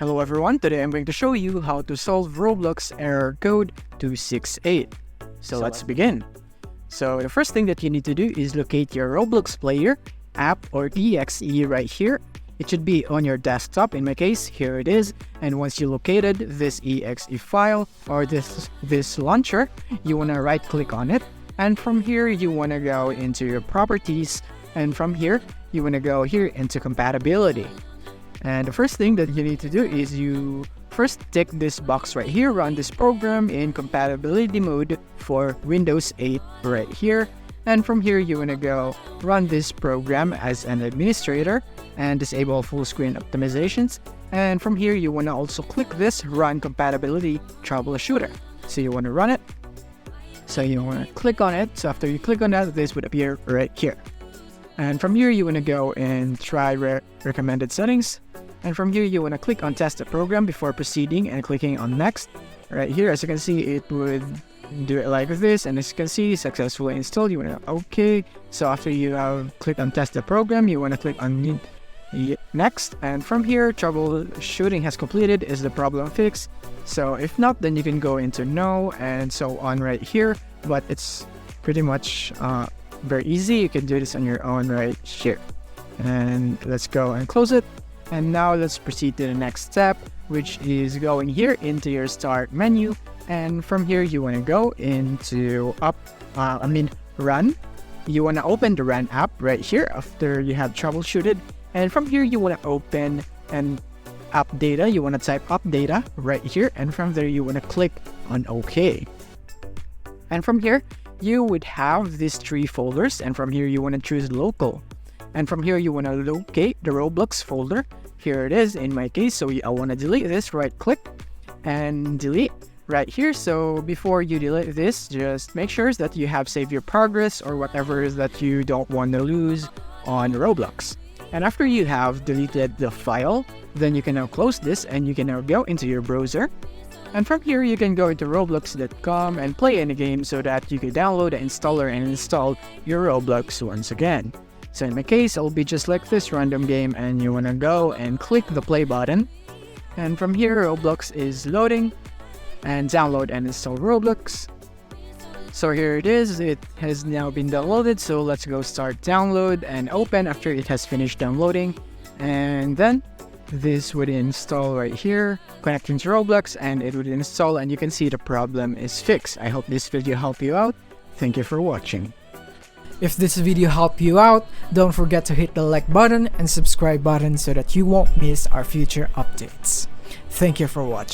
Hello everyone, today I'm going to show you how to solve Roblox error code 268. So let's begin. So the first thing that you need to do is locate your Roblox player, app or exe right here. It should be on your desktop. In my case, here it is. And once you located this exe file or this launcher, you want to right click on it. And from here, you want to go into your properties. And from here, you want to go here into compatibility. And the first thing that you need to do is you first tick this box right here, run this program in compatibility mode for Windows 8 right here. And from here, you want to go run this program as an administrator and disable full screen optimizations. And from here, you want to also click this run compatibility troubleshooter. So you want to run it. So you want to click on it. So after you click on that, this would appear right here. And from here, you want to go and try recommended settings. And from here, you want to click on test the program before proceeding and clicking on next. Right here, as you can see, it would do it like this. And as you can see, successfully installed. You want to OK. So after you have clicked on test the program, you want to click on next. And from here, troubleshooting has completed. Is the problem fixed? So if not, then you can go into no and so on right here. But it's pretty much very easy. You can do this on your own right here. And let's go and close it. And now let's proceed to the next step, which is going here into your start menu. And from here, you want to go into run. You want to open the run app right here after you have troubleshooted. And from here, you want to open and app data. You want to type app data right here. And from there, you want to click on OK. And from here, you would have these 3 folders. And from here, you want to choose local. And from here, you want to locate the Roblox folder. Here it is in my case. So I want to delete this, right click and delete right here. So before you delete this, just make sure that you have saved your progress or whatever that you don't want to lose on Roblox. And after you have deleted the file, then you can now close this and you can now go into your browser. And from here, you can go into roblox.com and play any game so that you can download the installer and install your Roblox once again. So in my case, it'll be just like this random game and you want to go and click the play button. And from here, Roblox is loading and download and install Roblox. So here it is. It has now been downloaded. So let's go start download and open after it has finished downloading. And then this would install right here, connecting to Roblox, and it would install and you can see the problem is fixed. I hope this video helped you out. Thank you for watching. If this video helped you out, don't forget to hit the like button and subscribe button so that you won't miss our future updates. Thank you for watching.